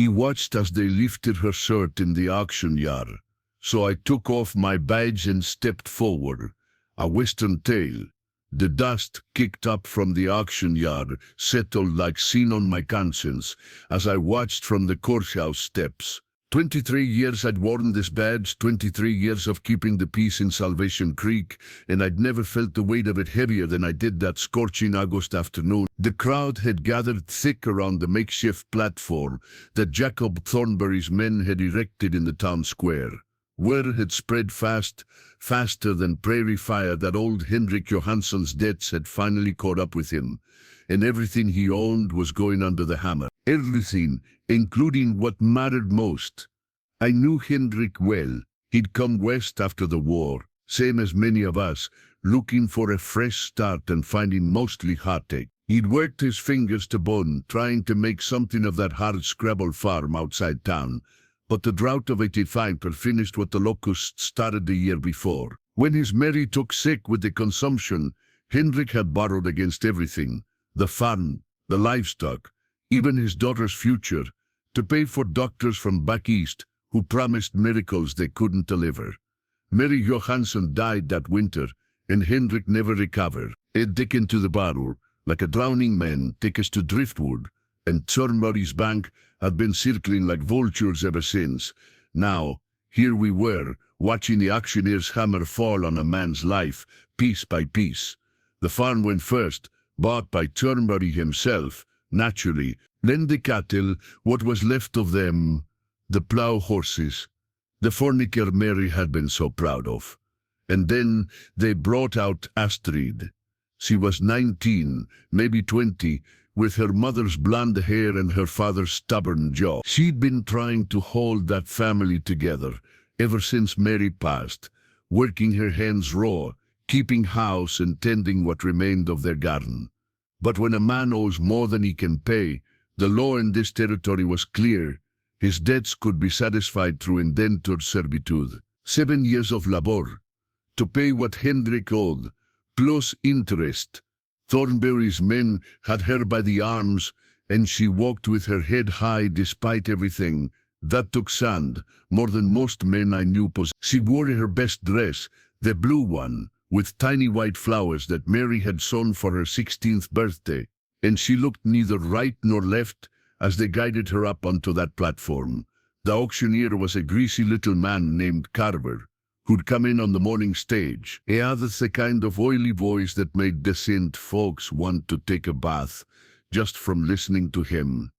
He watched as they lifted her shirt in the auction yard. So I took off my badge and stepped forward. A western tale. The dust kicked up from the auction yard settled like sin on my conscience as I watched from the courthouse steps. 23 years I'd worn this badge, 23 years of keeping the peace in Salvation Creek, and I'd never felt the weight of it heavier than I did that scorching August afternoon. The crowd had gathered thick around the makeshift platform that Jacob Thornbury's men had erected in the town square. Word had spread faster than prairie fire that old Hendrik Johansson's debts had finally caught up with him, and everything he owned was going under the hammer. Everything, including what mattered most. I knew Hendrik well. He'd come west after the war, same as many of us, looking for a fresh start and finding mostly heartache. He'd worked his fingers to bone, trying to make something of that hard-scrabble farm outside town, but the drought of '85 had finished what the locusts started the year before. When his Mary took sick with the consumption, Hendrik had borrowed against everything, the farm, the livestock, even his daughter's future, to pay for doctors from back east who promised miracles they couldn't deliver. Mary Johansson died that winter, and Hendrik never recovered. It dick into the bottle, like a drowning man take us to driftwood, and Thornbury's bank had been circling like vultures ever since. Now, here we were, watching the auctioneer's hammer fall on a man's life, piece by piece. The farm went first, bought by Thornbury himself, naturally, then the cattle, what was left of them, the plough horses, the furniture Mary had been so proud of. And then they brought out Astrid. She was 19, maybe 20, with her mother's blonde hair and her father's stubborn jaw. She'd been trying to hold that family together ever since Mary passed, working her hands raw, keeping house and tending what remained of their garden. But when a man owes more than he can pay, the law in this territory was clear. His debts could be satisfied through indentured servitude. 7 years of labor to pay what Hendrik owed, plus interest. Thornbury's men had her by the arms, and she walked with her head high despite everything. That took sand, more than most men I knew possessed. She wore her best dress, the blue one, with tiny white flowers that Mary had sewn for her 16th birthday, and she looked neither right nor left as they guided her up onto that platform. The auctioneer was a greasy little man named Carver, who'd come in on the morning stage. That's the kind of oily voice that made decent folks want to take a bath just from listening to him.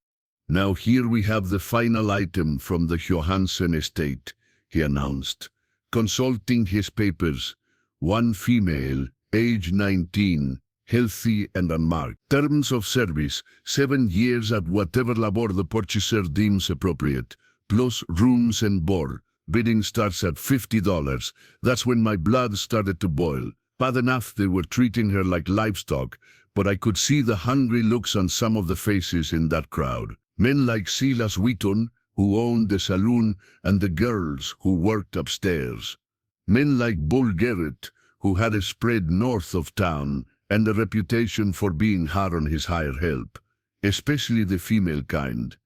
Now here we have the final item from the Johansson estate, he announced, consulting his papers. One female, age 19, healthy and unmarked. Terms of service, 7 years at whatever labor the purchaser deems appropriate, plus rooms and board. Bidding starts at $50. That's when my blood started to boil. Bad enough they were treating her like livestock, but I could see the hungry looks on some of the faces in that crowd. Men like Silas Wheaton, who owned the saloon, and the girls who worked upstairs. Men like Bull Garrett, who had a spread north of town and a reputation for being hard on his hired help, especially the female kind.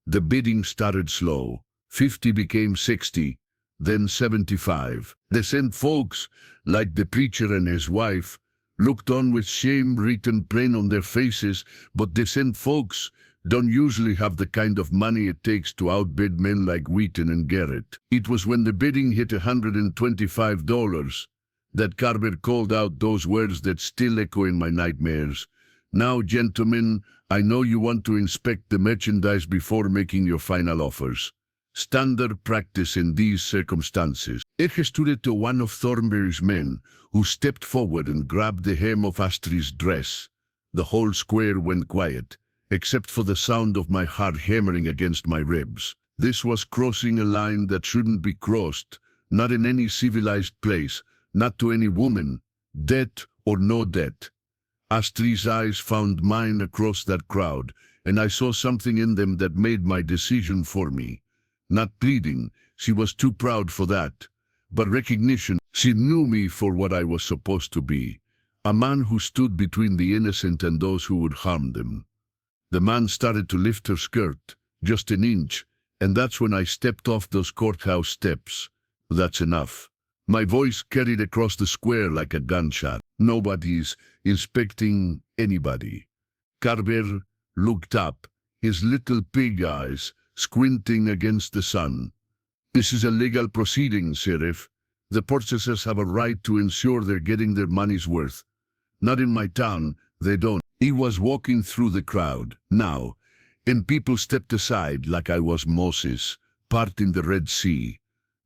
The bidding started slow. 50 became 60, then 75. Decent folks, like the preacher and his wife, looked on with shame written plain on their faces, but decent folks don't usually have the kind of money it takes to outbid men like Wheaton and Garrett. It was when the bidding hit $125 that Carver called out those words that still echo in my nightmares. Now, gentlemen, I know you want to inspect the merchandise before making your final offers. Standard practice in these circumstances. It stood to one of Thornbury's men, who stepped forward and grabbed the hem of Astrid's dress. The whole square went quiet, except for the sound of my heart hammering against my ribs. This was crossing a line that shouldn't be crossed, not in any civilized place, not to any woman, debt or no debt. Astrid's eyes found mine across that crowd, and I saw something in them that made my decision for me. Not pleading, she was too proud for that, but recognition. She knew me for what I was supposed to be, a man who stood between the innocent and those who would harm them. The man started to lift her skirt, just an inch, And that's when I stepped off those courthouse steps. That's enough. My voice carried across the square like a gunshot. Nobody's inspecting anybody. Carver looked up, his little pig eyes squinting against the sun. This is a legal proceeding, Sheriff. The purchasers have a right to ensure they're getting their money's worth. Not in my town, they don't. He was walking through the crowd now, and people stepped aside like I was Moses, parting the Red Sea.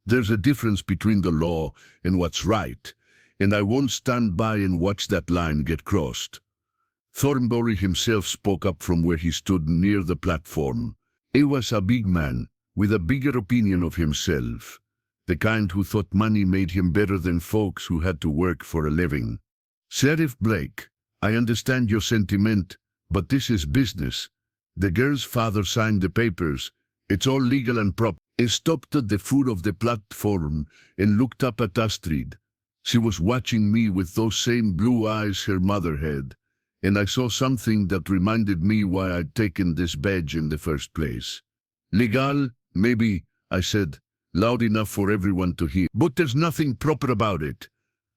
There's a difference between the law and what's right, and I won't stand by and watch that line get crossed. Thornbury himself spoke up from where he stood near the platform. He was a big man, with a bigger opinion of himself, the kind who thought money made him better than folks who had to work for a living. Sheriff Blake, I understand your sentiment, but this is business. The girl's father signed the papers. It's all legal and proper. He stopped at the foot of the platform and looked up at Astrid. She was watching me with those same blue eyes her mother had, and I saw something that reminded me why I'd taken this badge in the first place. Legal, maybe, I said, loud enough for everyone to hear. But there's nothing proper about it.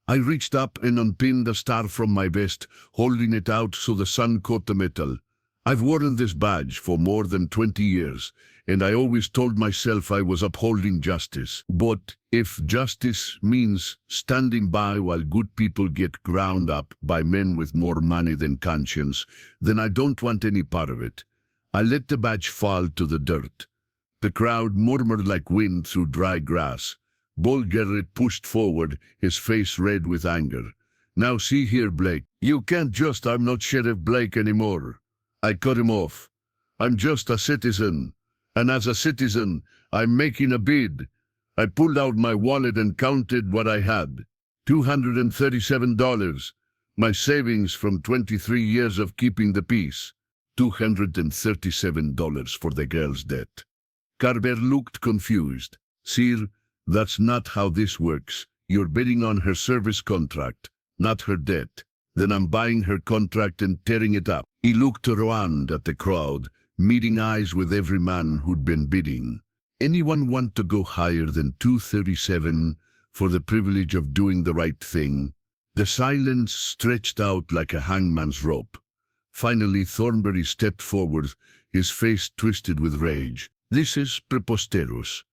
I reached up and unpinned a star from my vest, holding it out so the sun caught the metal. I've worn this badge for more than 20 years, and I always told myself I was upholding justice. But if justice means standing by while good people get ground up by men with more money than conscience, then I don't want any part of it. I let the badge fall to the dirt. The crowd murmured like wind through dry grass. Bull Garrett pushed forward, his face red with anger. Now see here, Blake. You can't just, I'm not Sheriff Blake anymore. I cut him off. I'm just a citizen. And as a citizen, I'm making a bid. I pulled out my wallet and counted what I had. $237. My savings from 23 years of keeping the peace. $237 for the girl's debt. Carver looked confused. Sir, that's not how this works. You're bidding on her service contract, not her debt. Then I'm buying her contract and tearing it up. He looked around at the crowd, meeting eyes with every man who'd been bidding. Anyone want to go higher than 237 for the privilege of doing the right thing? The silence stretched out like a hangman's rope. Finally, Thornbury stepped forward, his face twisted with rage. This is preposterous.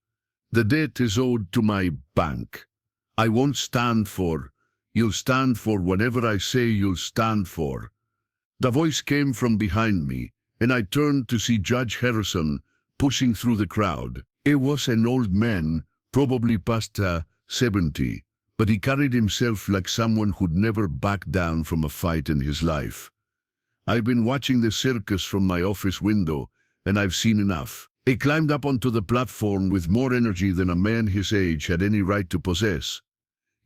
The debt is owed to my bank. I won't stand for. You'll stand for whatever I say you'll stand for. The voice came from behind me, and I turned to see Judge Harrison pushing through the crowd. He was an old man, probably past 70, but he carried himself like someone who'd never backed down from a fight in his life. I've been watching the circus from my office window, and I've seen enough. He climbed up onto the platform with more energy than a man his age had any right to possess.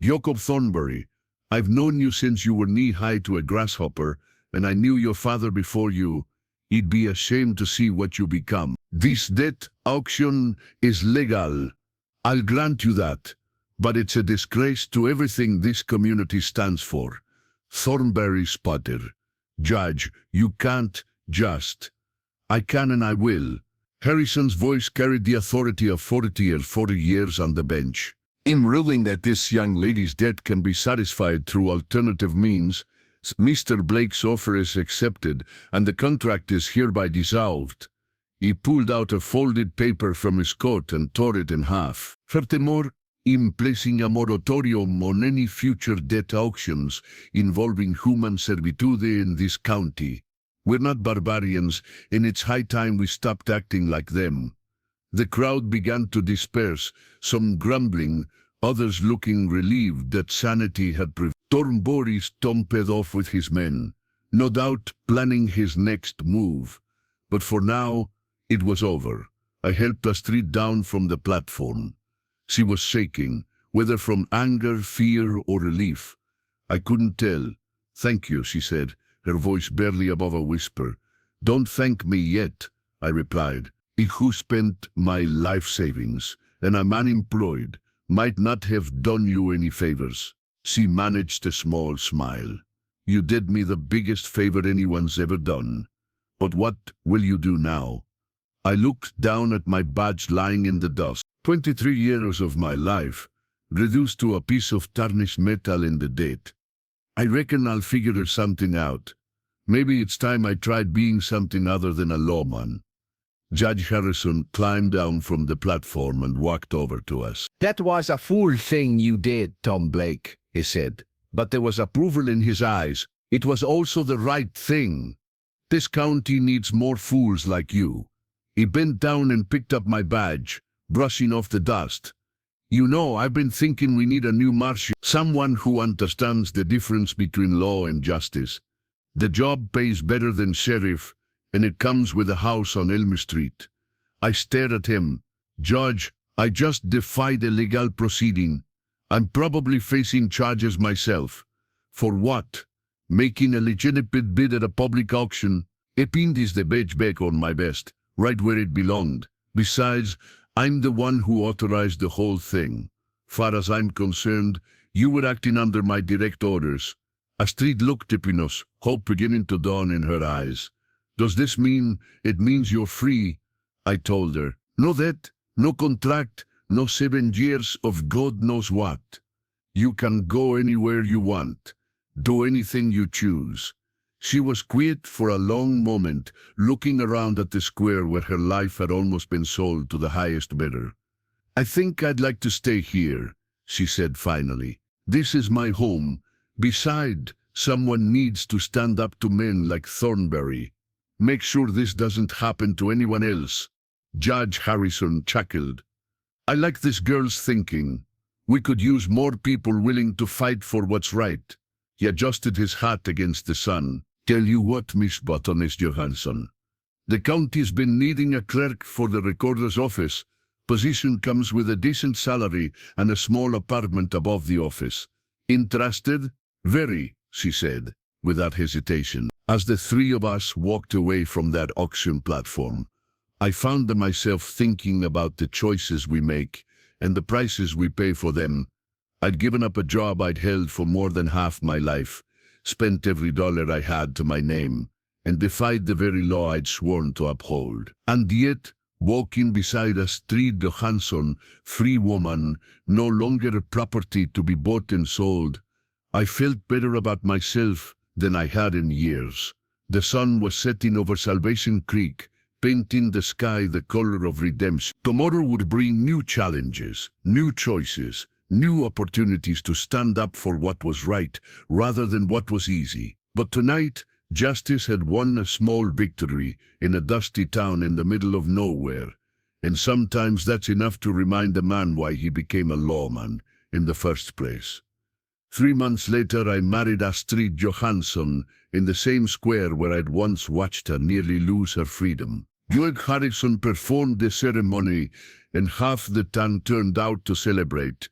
Jacob Thornbury, I've known you since you were knee-high to a grasshopper, and I knew your father before you. He'd be ashamed to see what you become. This debt auction is legal. I'll grant you that. But it's a disgrace to everything this community stands for. Thornbury sputtered. Judge, you can't just. I can and I will. Harrison's voice carried the authority of 40 years on the bench. In ruling that this young lady's debt can be satisfied through alternative means, Mr. Blake's offer is accepted, and the contract is hereby dissolved. He pulled out a folded paper from his coat and tore it in half. Furthermore, I'm placing a moratorium on any future debt auctions involving human servitude in this county. We're not barbarians, and it's high time we stopped acting like them. The crowd began to disperse, some grumbling, others looking relieved that sanity had prevailed. Thornbury stomped off with his men, no doubt planning his next move. But for now, it was over. I helped Astrid down from the platform. She was shaking, whether from anger, fear, or relief. I couldn't tell. Thank you, she said, her voice barely above a whisper. Don't thank me yet, I replied. He who spent my life savings, and I'm unemployed, might not have done you any favors. She managed a small smile. You did me the biggest favor anyone's ever done. But what will you do now? I looked down at my badge lying in the dust. 23 years of my life, reduced to a piece of tarnished metal in the date. I reckon I'll figure something out. Maybe it's time I tried being something other than a lawman. Judge Harrison climbed down from the platform and walked over to us. "That was a fool thing you did, Tom Blake," he said. But there was approval in his eyes. It was also the right thing. This county needs more fools like you. He bent down and picked up my badge, brushing off the dust. You know, I've been thinking we need a new marshal, someone who understands the difference between law and justice. The job pays better than sheriff, and it comes with a house on Elm Street. I stared at him. Judge, I just defied a legal proceeding. I'm probably facing charges myself. For what? Making a legitimate bid at a public auction? I pinned the badge back on my vest, right where it belonged. Besides, I'm the one who authorized the whole thing. Far as I'm concerned, you were acting under my direct orders. Astrid looked up in us, hope beginning to dawn in her eyes. Does this mean it means you're free? I told her. No that, no contract, no 7 years of God knows what. You can go anywhere you want. Do anything you choose. She was quiet for a long moment, looking around at the square where her life had almost been sold to the highest bidder. I think I'd like to stay here, she said finally. This is my home. Besides, someone needs to stand up to men like Thornberry. Make sure this doesn't happen to anyone else. Judge Harrison chuckled. I like this girl's thinking. We could use more people willing to fight for what's right. He adjusted his hat against the sun. Tell you what, Miss Botanist Johansson. The county's been needing a clerk for the recorder's office. Position comes with a decent salary and a small apartment above the office. Interested? Very, she said, without hesitation. As the three of us walked away from that auction platform, I found myself thinking about the choices we make and the prices we pay for them. I'd given up a job I'd held for more than half my life, spent every dollar I had to my name, and defied the very law I'd sworn to uphold. And yet, walking beside Astrid Johansson, free woman, no longer a property to be bought and sold, I felt better about myself than I had in years. The sun was setting over Salvation Creek, painting the sky the color of redemption. Tomorrow would bring new challenges, new choices, new opportunities to stand up for what was right rather than what was easy. But tonight, justice had won a small victory in a dusty town in the middle of nowhere. And sometimes that's enough to remind a man why he became a lawman in the first place. 3 months later, I married Astrid Johansson in the same square where I'd once watched her nearly lose her freedom. Judge Harrison performed the ceremony, and half the town turned out to celebrate.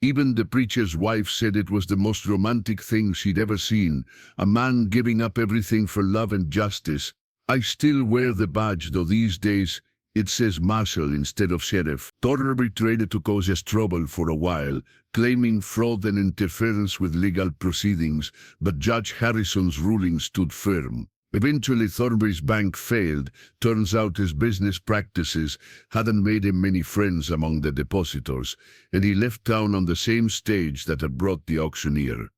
Even the preacher's wife said it was the most romantic thing she'd ever seen, a man giving up everything for love and justice. I still wear the badge, though these days it says marshal instead of sheriff. Thornberry tried to cause us trouble for a while, claiming fraud and interference with legal proceedings, but Judge Harrison's ruling stood firm. Eventually, Thornberry's bank failed. Turns out his business practices hadn't made him many friends among the depositors, and he left town on the same stage that had brought the auctioneer.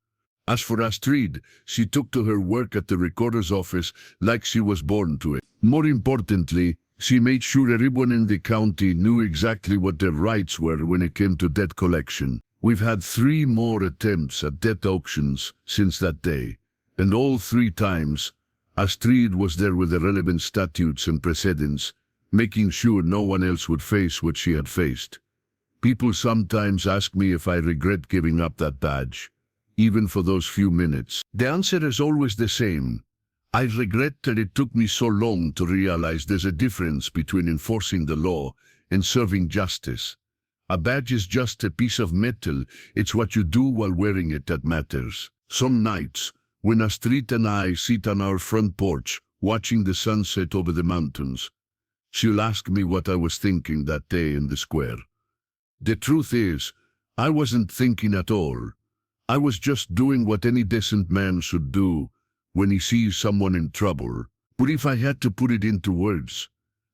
As for Astrid, she took to her work at the recorder's office like she was born to it. More importantly, she made sure everyone in the county knew exactly what their rights were when it came to debt collection. We've had 3 more attempts at debt auctions since that day, and all 3 times, Astrid was there with the relevant statutes and precedents, making sure no one else would face what she had faced. People sometimes ask me if I regret giving up that badge, even for those few minutes. The answer is always the same. I regret that it took me so long to realize there's a difference between enforcing the law and serving justice. A badge is just a piece of metal. It's what you do while wearing it that matters. Some nights, when Astrid and I sit on our front porch, watching the sunset over the mountains, she'll ask me what I was thinking that day in the square. The truth is, I wasn't thinking at all. I was just doing what any decent man should do when he sees someone in trouble. But if I had to put it into words,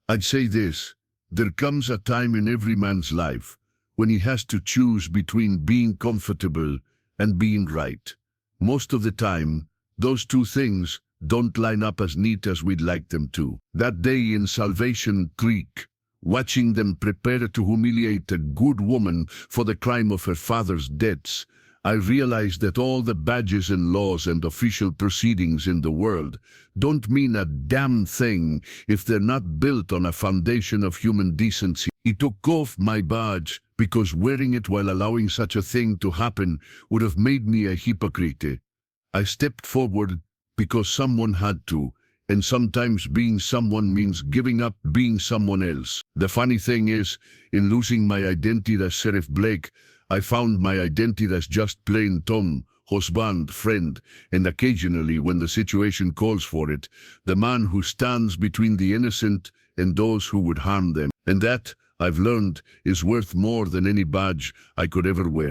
I'd say this, there comes a time in every man's life when he has to choose between being comfortable and being right. Most of the time, those two things don't line up as neat as we'd like them to. That day in Salvation Creek, watching them prepare to humiliate a good woman for the crime of her father's debts, I realized that all the badges and laws and official proceedings in the world don't mean a damn thing if they're not built on a foundation of human decency. I took off my badge because wearing it while allowing such a thing to happen would have made me a hypocrite. I stepped forward because someone had to, and sometimes being someone means giving up being someone else. The funny thing is, in losing my identity as Sheriff Blake, I found my identity as just plain Tom, husband, friend, and occasionally, when the situation calls for it, the man who stands between the innocent and those who would harm them. And that, I've learned, is worth more than any badge I could ever wear.